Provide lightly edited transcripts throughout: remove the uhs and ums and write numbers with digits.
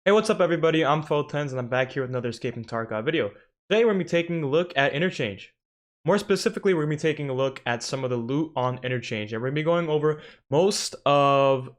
Hey, what's up everybody? I'm TridentZ and I'm back here with another Escaping Tarkov video. Today we're going to be taking a look at Interchange. More specifically, we're going to be taking a look at some of the loot on Interchange, and we're going to be going over most of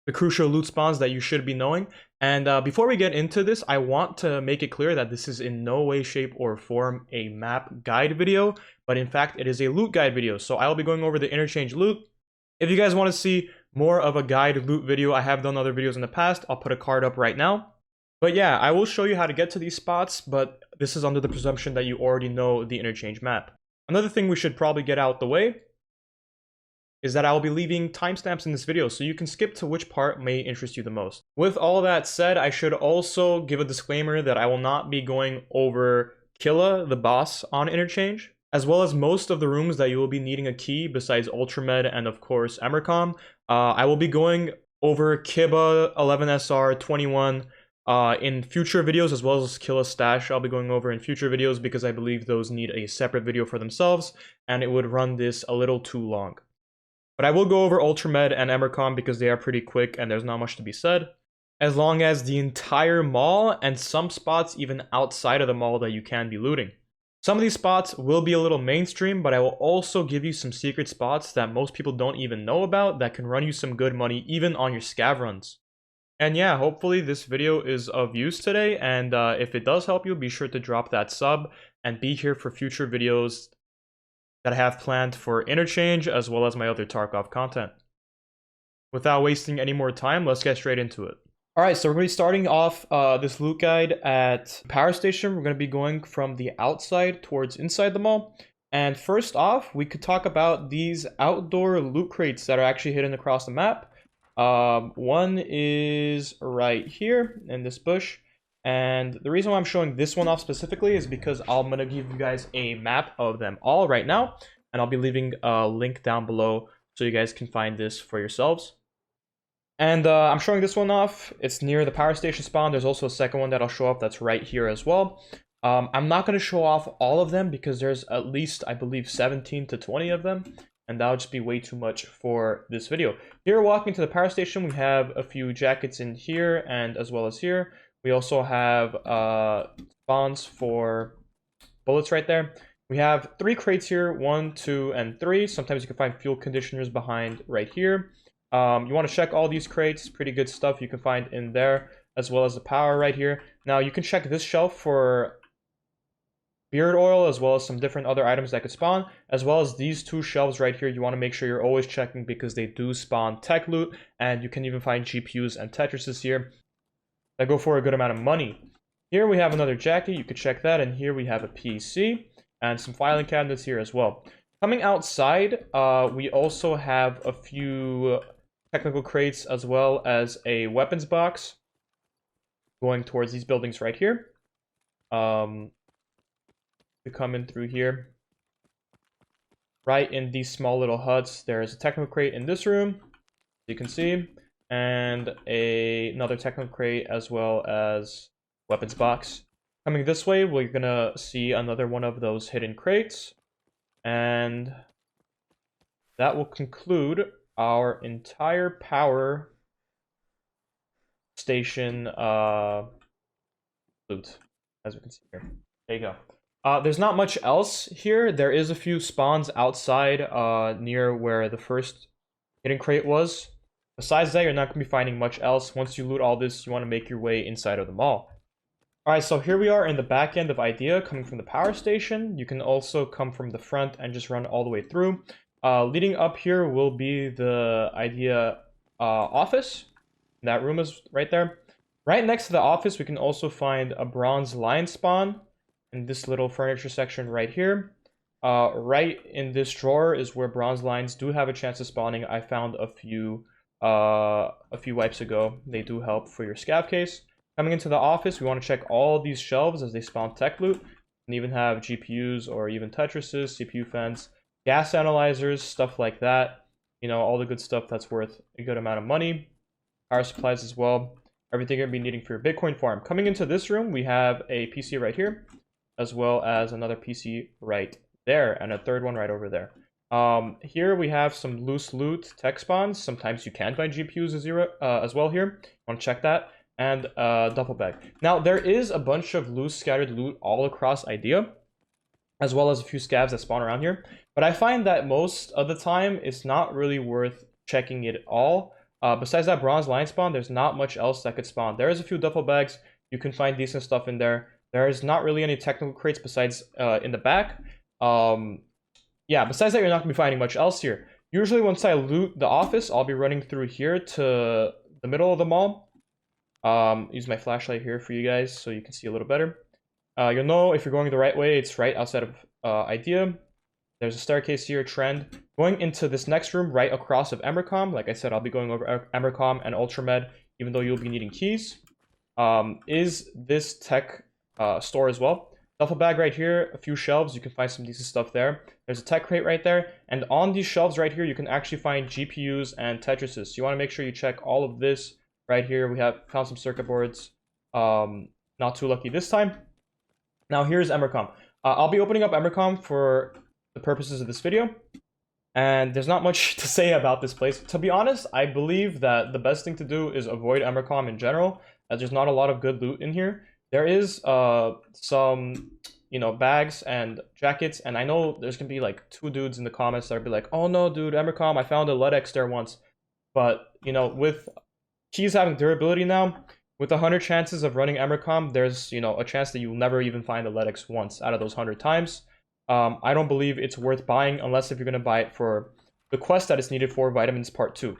the crucial loot spawns that you should be knowing. And before we get into this, I want to make it clear that this is in no way, shape, or form a map guide video, but in fact it is a loot guide video. So I'll be going over the Interchange loot. If you guys want to see more of a guide loot video, I have done other videos in the past. I'll put a card up right now. But yeah, I will show you how to get to these spots, but this is under the presumption that you already know the Interchange map. Another thing we should probably get out the way is that I will be leaving timestamps in this video, so you can skip to which part may interest you the most. With all that said, I should also give a disclaimer that I will not be going over Killa, the boss on Interchange, as well as most of the rooms that you will be needing a key besides Ultra Med and of course Emercom. I will be going over Kiba, 11SR, 21 in future videos, as well as Killa Stash. I'll be going over in future videos because I believe those need a separate video for themselves, and it would run this a little too long. But I will go over Ultra Med and Emercom because they are pretty quick and there's not much to be said. As long as the entire mall and some spots even outside of the mall that you can be looting. Some of these spots will be a little mainstream, but I will also give you some secret spots that most people don't even know about that can run you some good money even on your scav runs. And yeah, hopefully this video is of use today, and if it does help you, be sure to drop that sub and be here for future videos that I have planned for Interchange as well as my other Tarkov content. Without wasting any more time, let's get straight into it. Alright, so we're going to be starting off this loot guide at Power Station. We're going to be going from the outside towards inside the mall. And first off, we could talk about these outdoor loot crates that are actually hidden across the map. One is right here in this bush. And the reason why I'm showing this one off specifically is because I'm going to give you guys a map of them all right now. And I'll be leaving a link down below so you guys can find this for yourselves. And I'm showing this one off. It's near the power station spawn. There's also a second one that I'll show off that's right here as well. I'm not going to show off all of them because there's at least, I believe, 17 to 20 of them. And that'll just be way too much for this video. Here, walking to the power station, we have a few jackets in here and as well as here. We also have spawns for bullets right there. We have 3 crates here, 1, 2, and 3. Sometimes you can find fuel conditioners behind right here. You want to check all these crates. Pretty good stuff you can find in there, as well as the power right here. Now you can check this shelf for beard oil, as well as some different other items that could spawn, as well as these 2 shelves right here. You want to make sure you're always checking because they do spawn tech loot, and you can even find GPUs and Tetrises here that go for a good amount of money. Here we have another jacket. You could check that, and here we have a PC and some filing cabinets here as well. Coming outside, we also have a few technical crates as well as a weapons box going towards these buildings right here. To come in through here, right in these small little huts, there's a technical crate in this room, you can see, and another technical crate as well as weapons box. Coming this way, we're gonna see another one of those hidden crates, and that will conclude our entire power station loot, as we can see here. There you go. There's not much else here. There is a few spawns outside near where the first hidden crate was. Besides that, you're not going to be finding much else. Once you loot all this, you want to make your way inside of the mall. Alright, so here we are in the back end of Idea, coming from the power station. You can also come from the front and just run all the way through. Leading up here will be the Idea office. That room is right there. Right next to the office, we can also find a bronze lion spawn in this little furniture section right here. Right in this drawer is where bronze lions do have a chance of spawning. I found a few wipes ago. They do help for your scav case. Coming into the office, we want to check all these shelves as they spawn tech loot. And even have GPUs or even Tetrises, CPU fans, gas analyzers, stuff like that. You know, all the good stuff that's worth a good amount of money. Power supplies as well. Everything you're going to be needing for your Bitcoin farm. Coming into this room, we have a PC right here, as well as another PC right there, and a third one right over there. Here we have some loose loot tech spawns. Sometimes you can find GPUs as well here. Want to check that. and a duffel bag. Now, there is a bunch of loose scattered loot all across Idea, as well as a few scavs that spawn around here. But I find that most of the time, it's not really worth checking it all. Besides that bronze lion spawn, there's not much else that could spawn. There is a few duffel bags. You can find decent stuff in there. There is not really any technical crates besides in the back. Yeah, besides that, you're not going to be finding much else here. Usually once I loot the office, I'll be running through here to the middle of the mall. Use my flashlight here for you guys so you can see a little better. You'll know if you're going the right way, it's right outside of Idea. There's a staircase here, trend. Going into this next room right across of Emercom. Like I said, I'll be going over Emercom and Ultra Med, even though you'll be needing keys. Is this tech store as well. Duffel bag right here, a few shelves, you can find some decent stuff there. There's a tech crate right there, and on these shelves right here, you can actually find GPUs and Tetrises. So you want to make sure you check all of this right here. We have found some circuit boards. Not too lucky this time. Now here's Emercom. I'll be opening up Emercom for the purposes of this video, and there's not much to say about this place. To be honest, I believe that the best thing to do is avoid Emercom in general, as there's not a lot of good loot in here. There is some, bags and jackets, and I know there's gonna be like 2 dudes in the comments that'll be like, oh no, dude, Emercom, I found a LEDX there once. But, with keys having durability now, with 100 chances of running Emercom, there's, a chance that you'll never even find a LEDX once out of those 100 times. I don't believe it's worth buying unless if you're gonna buy it for the quest that is needed for Vitamins Part 2.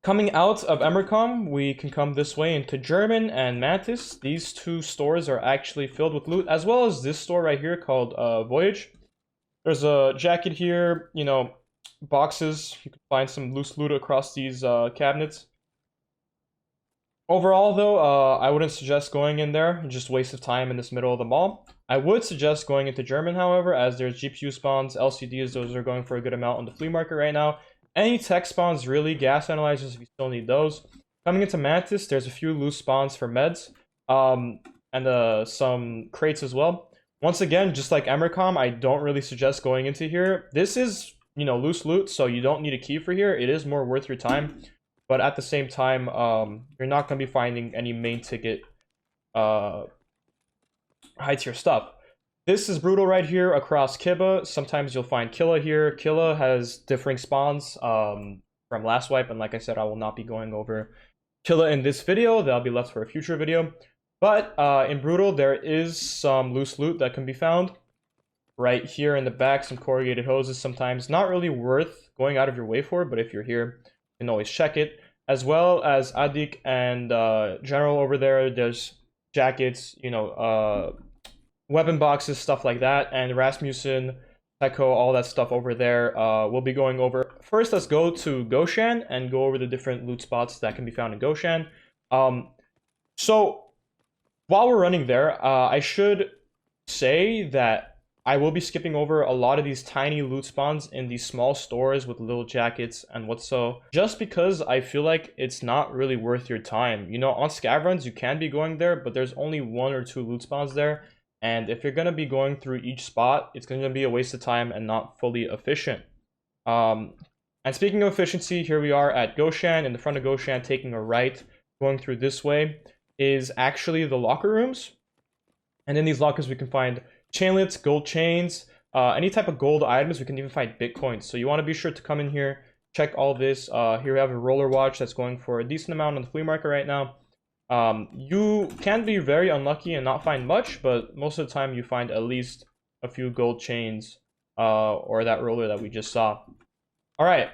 Coming out of Emercom, we can come this way into German and Mantis. These 2 stores are actually filled with loot, as well as this store right here called Voyage. There's a jacket here, boxes. You can find some loose loot across these cabinets. Overall, though, I wouldn't suggest going in there. Just waste of time in this middle of the mall. I would suggest going into German, however, as there's GPU spawns, LCDs. Those are going for a good amount on the flea market right now. Any tech spawns, really, gas analyzers if you still need those. Coming into Mantis, there's a few loose spawns for meds, and some crates as well. Once again, just like Emercom, I don't really suggest going into here. This is, loose loot, so you don't need a key for here. It is more worth your time, but at the same time, you're not going to be finding any main ticket high tier stuff. This is brutal right here across Kiba. Sometimes you'll find Killa here. Killa has differing spawns from last wipe, and like I said, I will not be going over Killa in this video. That'll be left for a future video. But in brutal, there is some loose loot that can be found right here in the back. Some corrugated hoses. Sometimes not really worth going out of your way for, but if you're here, you can always check it. As well as Adik and General over there. There's jackets, weapon boxes, stuff like that, and Rasmussen, Techcho, all that stuff over there. We'll be going over. First, let's go to Goshan and go over the different loot spots that can be found in Goshan. So while we're running there, I should say that I will be skipping over a lot of these tiny loot spawns in these small stores with little jackets and what's so, just because I feel like it's not really worth your time. On scav runs, you can be going there, but there's only 1 or 2 loot spawns there. And if you're going to be going through each spot, it's going to be a waste of time and not fully efficient. And speaking of efficiency, here we are at Goshan. In the front of Goshan, taking a right, going through this way, is actually the locker rooms. And in these lockers, we can find chainlets, gold chains, any type of gold items. We can even find Bitcoins. So you want to be sure to come in here, check all this. Here we have a roller watch that's going for a decent amount on the flea market right now. You can be very unlucky and not find much, but most of the time you find at least a few gold chains or that roller that we just saw. Alright,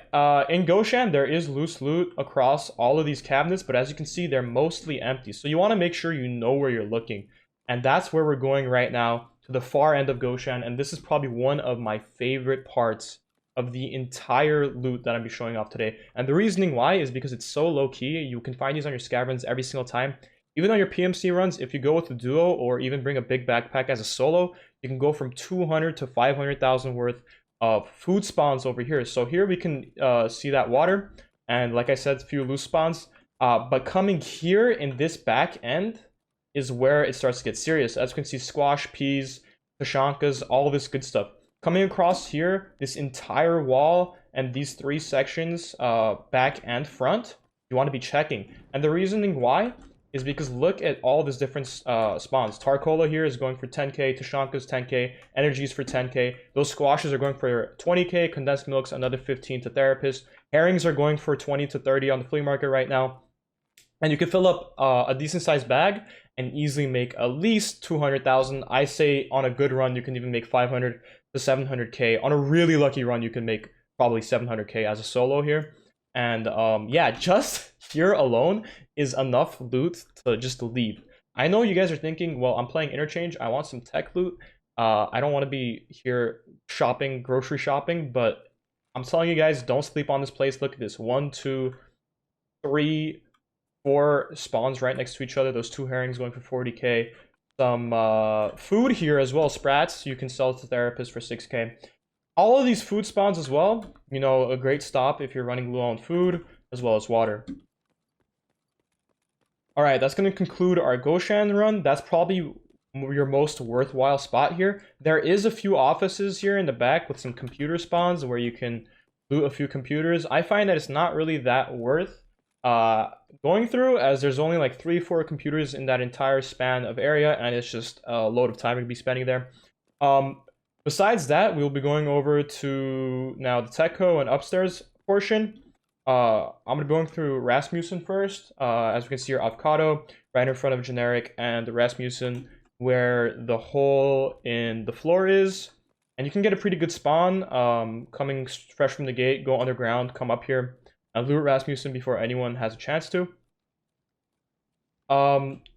in Goshan there is loose loot across all of these cabinets, but as you can see they're mostly empty. So you want to make sure you know where you're looking. And that's where we're going right now, to the far end of Goshan, and this is probably one of my favorite parts of the entire loot that I'm be showing off today. And the reasoning why is because it's so low key. You can find these on your scav runs every single time. Even on your PMC runs, if you go with a duo or even bring a big backpack as a solo, you can go from 200 to 500,000 worth of food spawns over here. So here we can see that water, and like I said, a few loose spawns. But coming here in this back end is where it starts to get serious. As you can see, squash, peas, pashankas, all this good stuff. Coming across here, this entire wall and these 3 sections, back and front, you want to be checking. And the reasoning why is because look at all these different spawns. Tarcola here is going for 10k, Tashanka's 10k, Energy's for 10k. Those squashes are going for 20k, condensed milks another 15 to Therapist. Herrings are going for 20 to 30 on the flea market right now. And you can fill up a decent sized bag and easily make at least 200,000. I say on a good run, you can even make 500 to 700k. On a really lucky run, you can make probably 700k as a solo here. And yeah, just here alone is enough loot to just leave. I know you guys are thinking, well, I'm playing Interchange. I want some tech loot. I don't want to be here shopping, grocery shopping, but I'm telling you guys, don't sleep on this place. Look at this. 1, 2, 3, 4 spawns right next to each other. Those 2 herrings going for 40k. Some food here as well. Sprats you can sell to Therapist for 6k. All of these food spawns as well. You know, a great stop if you're running low on food as well as water. All right, that's going to conclude our Goshan run. That's probably your most worthwhile spot here. There is a few offices here in the back with some computer spawns where you can loot a few computers. I find that it's not really that worth going through, as there's only like 3-4 computers in that entire span of area, and it's just a load of time to be spending there. Besides that, we'll be going over to now the Techco and upstairs portion. I'm gonna be going through Rasmussen first. As we can see here, avocado right in front of generic and the Rasmussen where the hole in the floor is, and you can get a pretty good spawn coming fresh from the gate. Go underground, come up here and loot Rasmussen before anyone has a chance to.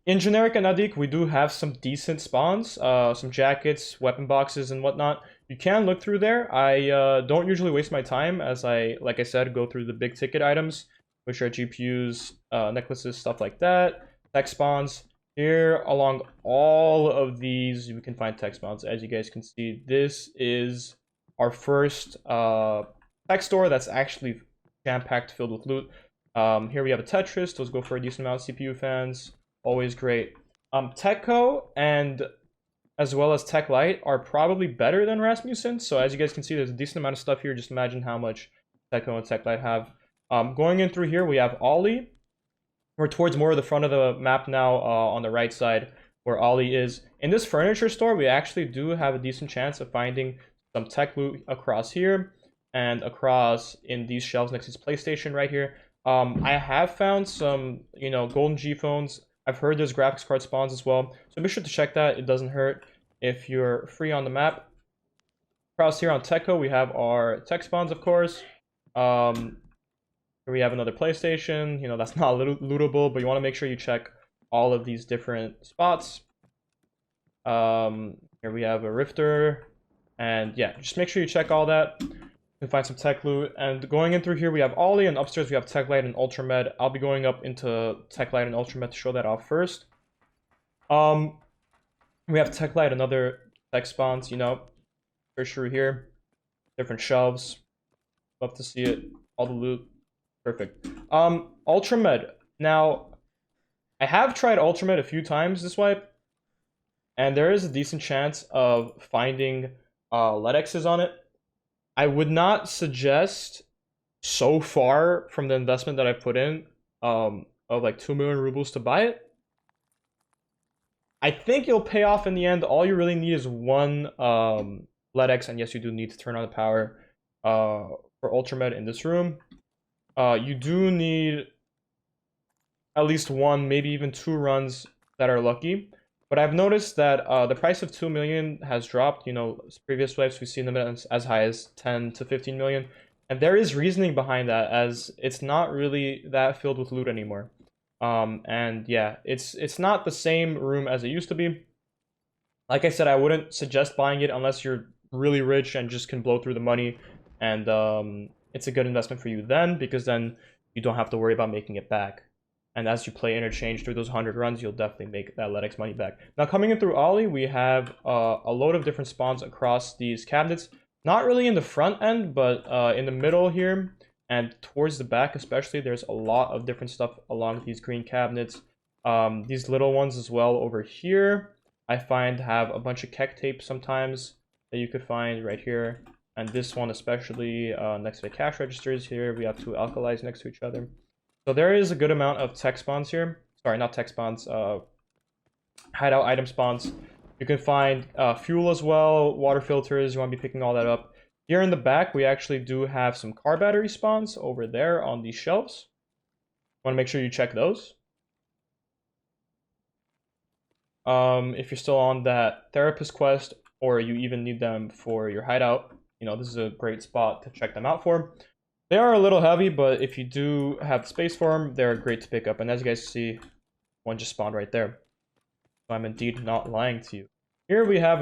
In generic and Nadik, we do have some decent spawns, some jackets, weapon boxes, and whatnot. You can look through there. I don't usually waste my time, as like I said, go through the big ticket items, which are GPUs, necklaces, stuff like that. Tech spawns. Here, along all of these, you can find tech spawns. As you guys can see, this is our first tech store that's actually jam-packed, filled with loot. Here we have a Tetris. Those go for a decent amount of CPU fans. Always great. Techco and as well as Techlight are probably better than Rasmussen. So as you guys can see, there's a decent amount of stuff here. Just imagine how much Techco and Techlight have. Going in through here, we have Ollie. We're towards more of the front of the map now, on the right side where Ollie is. In this furniture store, we actually do have a decent chance of finding some tech loot across here and across in these shelves next to this PlayStation right here. I have found some, you know, golden G phones. I've heard there's graphics card spawns as well, so be sure to check that. It doesn't hurt if you're free on the map. Across here on Techco, we have our tech spawns, of course. Here we have another PlayStation. You know, that's not lootable, but you want to make sure you check all of these different spots. Here we have a Rifter, and yeah, just make sure you check all that. You can find some tech loot. And going in through here, we have Ollie, and upstairs we have Techlight and Ultra Med. I'll be going up into Techlight and Ultra Med to show that off first. We have Techlight, another tech spawns, you know, for sure here. Different shelves. Love to see it. All the loot. Perfect. Ultra Med. Now, I have tried Ultra Med a few times this wipe, and there is a decent chance of finding LEDXs on it. I would not suggest, so far from the investment that I put in, of like 2 million rubles to buy it. I think it'll pay off in the end. All you really need is one LEDX, and yes, you do need to turn on the power for Ultra Med in this room. You do need at least 1, maybe even 2 runs that are lucky. But I've noticed that the price of 2 million has dropped. You know, previous wipes we've seen them as high as 10 to 15 million. And there is reasoning behind that, as it's not really that filled with loot anymore. And yeah, it's not the same room as it used to be. Like I said, I wouldn't suggest buying it unless you're really rich and just can blow through the money. And it's a good investment for you then, because then you don't have to worry about making it back. And as you play Interchange through those 100 runs, you'll definitely make that LEDX money back. Now, coming in through Ollie, we have a load of different spawns across these cabinets. Not really in the front end, but in the middle here and towards the back especially, there's a lot of different stuff along these green cabinets. These little ones as well over here, I find have a bunch of keck tape sometimes that you could find right here. And this one especially next to the cash registers here, we have 2 alkalis next to each other. So there is a good amount of tech spawns here. sorry, not tech spawns, hideout item spawns. You can find fuel as well, water filters. You want to be picking all that up. Here in the back, we actually do have some car battery spawns over there on these shelves. Want to make sure you check those. If you're still on that therapist quest, or you even need them for your hideout, you know, this is a great spot to check them out for. They are a little heavy, but if you do have space for them, they're great to pick up. And as you guys see, one just spawned right there. So I'm indeed not lying to you. Here we have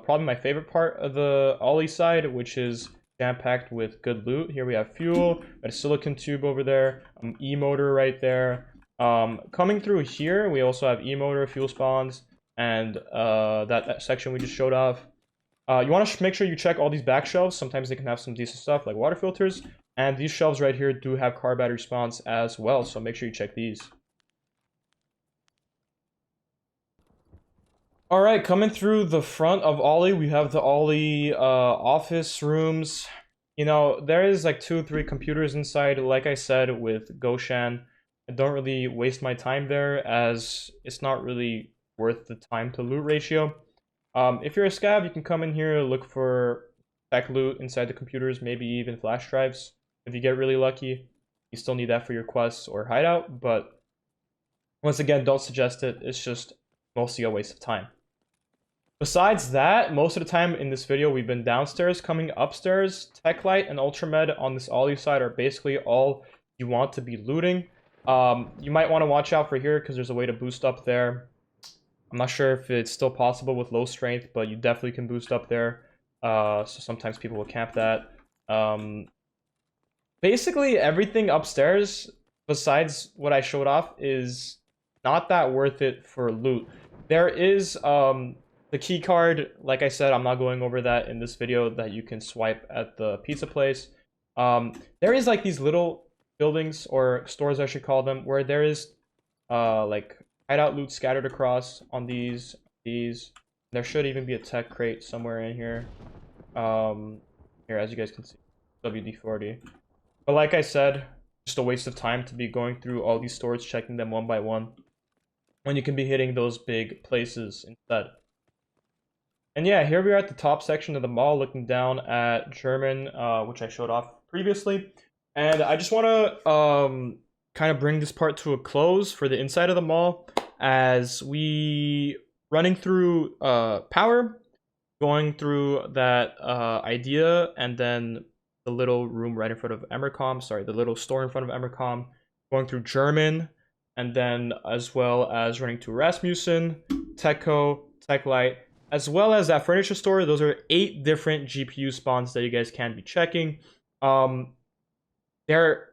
probably my favorite part of the Ollie side, which is jam-packed with good loot. Here we have fuel, a silicon tube over there, E-motor right there. Coming through here, we also have E-motor, fuel spawns, and that section we just showed off. You want to make sure you check all these back shelves. Sometimes they can have some decent stuff like water filters. And these shelves right here do have car battery spawns as well, so make sure you check these. All right, coming through the front of Ollie, we have the Ollie office rooms. You know, there is like 2 or 3 computers inside. Like I said with Goshan, I don't really waste my time there as it's not really worth the time to loot ratio. If you're a scav, you can come in here, look for tech loot inside the computers, maybe even flash drives. If you get really lucky, you still need that for your quests or hideout, but once again, don't suggest it. It's just mostly a waste of time. Besides that, most of the time in this video, we've been downstairs. Coming upstairs, Techlight and Ultra Med on this Ollie side are basically all you want to be looting. You might want to watch out for here because there's a way to boost up there. I'm not sure if it's still possible with low strength, but you definitely can boost up there. So sometimes people will camp that. Basically, everything upstairs, besides what I showed off, is not that worth it for loot. There is the key card. Like I said, I'm not going over that in this video, that you can swipe at the pizza place. There is like these little buildings, or stores I should call them, where there is like hideout loot scattered across on these. There should even be a tech crate somewhere in here. Here, as you guys can see, WD-40. But like I said, just a waste of time to be going through all these stores, checking them one by one, when you can be hitting those big places instead. And yeah, here we are at the top section of the mall, looking down at German, which I showed off previously. And I just want to kind of bring this part to a close for the inside of the mall, as we running through power, going through that idea, and then the little room right in front of Emercom, sorry, the little store in front of Emercom, going through German, and then as well as running to Rasmussen, Techco, Techlight, as well as that furniture store. Those are 8 different GPU spawns that you guys can be checking. They're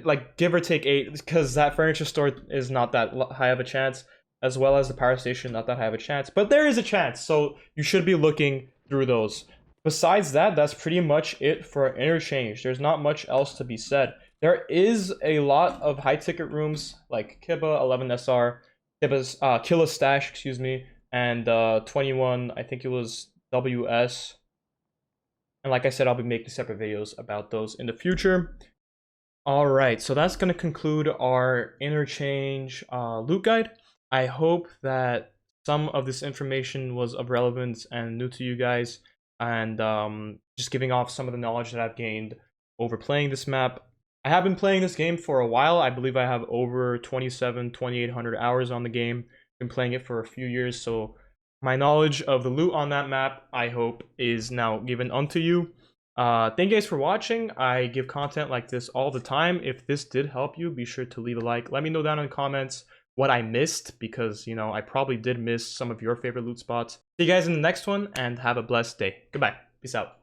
like give or take 8, because that furniture store is not that high of a chance, as well as the power station, not that high of a chance, but there is a chance, so you should be looking through those. Besides that, that's pretty much it for Interchange. There's not much else to be said. There is a lot of high ticket rooms like Kiba 11SR, Kiba's Killa Stash, excuse me, and 21, I think it was WS. And like I said, I'll be making separate videos about those in the future. Alright, so that's going to conclude our Interchange loot guide. I hope that some of this information was of relevance and new to you guys, and just giving off some of the knowledge that I've gained over playing this map. I have been playing this game for a while. I believe I have over 2,800 hours on the game. Been playing it for a few years, so my knowledge of the loot on that map, I hope, is now given unto you. Thank you guys for watching. I give content like this all the time. If this did help you, be sure to leave a like. Let me know down in the comments what I missed, because, you know, I probably did miss some of your favorite loot spots. See you guys in the next one, and have a blessed day. Goodbye. Peace out.